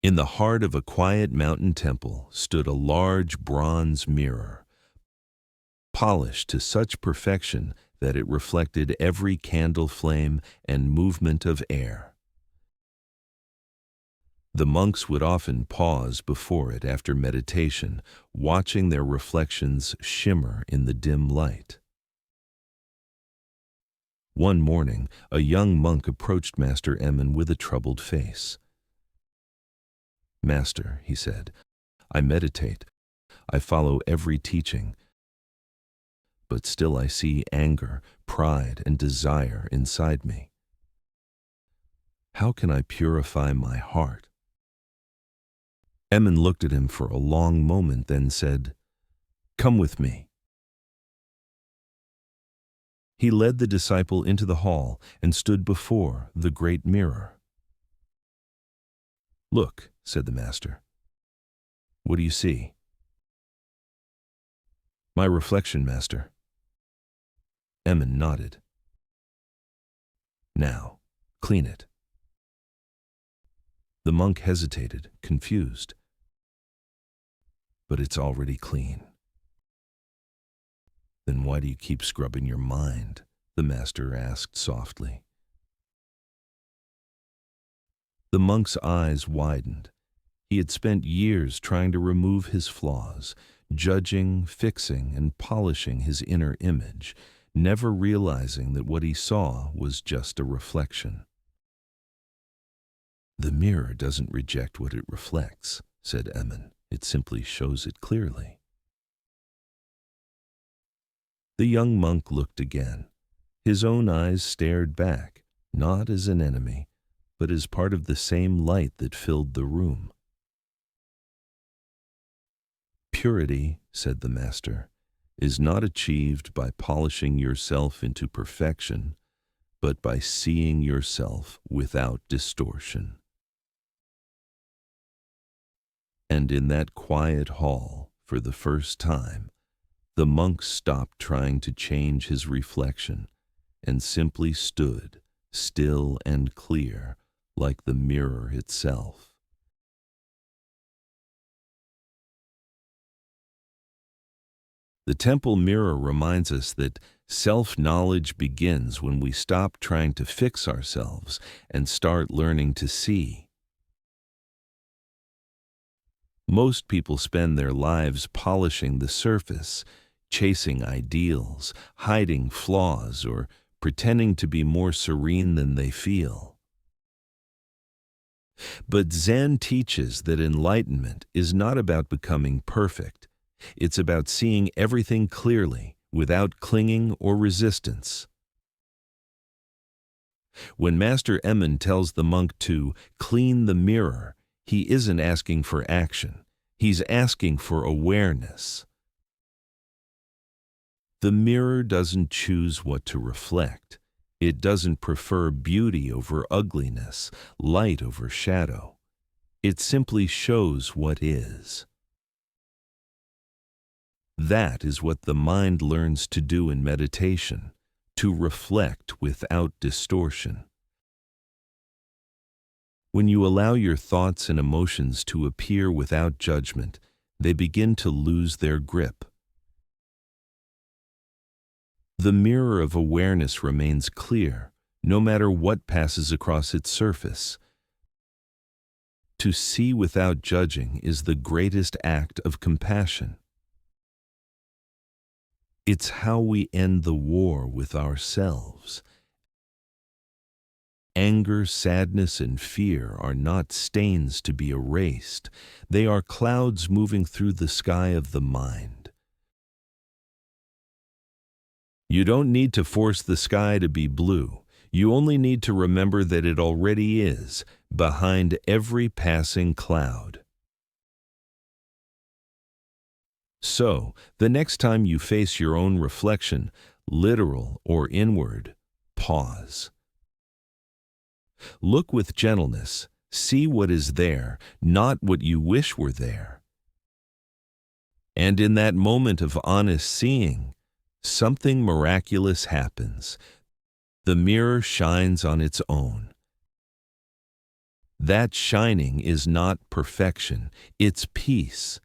In the heart of a quiet mountain temple stood a large bronze mirror, polished to such perfection that it reflected every candle flame and movement of air. The monks would often pause before it after meditation, watching their reflections shimmer in the dim light. One morning, a young monk approached Master Emon with a troubled face. "Master," he said, "I meditate. I follow every teaching. But still I see anger, pride, and desire inside me. How can I purify my heart?" Emon looked at him for a long moment, then said, "Come with me." He led the disciple into the hall and stood before the great mirror. "Look," said the master. "What do you see?" "My reflection, master." Emon nodded. "Now, clean it." The monk hesitated, confused. "But it's already clean." "Then why do you keep scrubbing your mind?" the master asked softly. The monk's eyes widened. He had spent years trying to remove his flaws, judging, fixing, and polishing his inner image, never realizing that what he saw was just a reflection. "The mirror doesn't reject what it reflects," said Emon. "It simply shows it clearly." The young monk looked again. His own eyes stared back, not as an enemy, but as part of the same light that filled the room. "Purity," said the master, "is not achieved by polishing yourself into perfection, but by seeing yourself without distortion." And in that quiet hall, for the first time, the monk stopped trying to change his reflection and simply stood, still and clear, like the mirror itself. The temple mirror reminds us that self-knowledge begins when we stop trying to fix ourselves and start learning to see. Most people spend their lives polishing the surface, chasing ideals, hiding flaws, or pretending to be more serene than they feel. But Zen teaches that enlightenment is not about becoming perfect. It's about seeing everything clearly, without clinging or resistance. When Master Emon tells the monk to clean the mirror, he isn't asking for action. He's asking for awareness. The mirror doesn't choose what to reflect. It doesn't prefer beauty over ugliness, light over shadow. It simply shows what is. That is what the mind learns to do in meditation, to reflect without distortion. When you allow your thoughts and emotions to appear without judgment, they begin to lose their grip. The mirror of awareness remains clear, no matter what passes across its surface. To see without judging is the greatest act of compassion. It's how we end the war with ourselves. Anger, sadness, and fear are not stains to be erased. They are clouds moving through the sky of the mind. You don't need to force the sky to be blue. You only need to remember that it already is, behind every passing cloud. So, the next time you face your own reflection, literal or inward, pause. Look with gentleness, see what is there, not what you wish were there. And in that moment of honest seeing, something miraculous happens. The mirror shines on its own. That shining is not perfection, it's peace,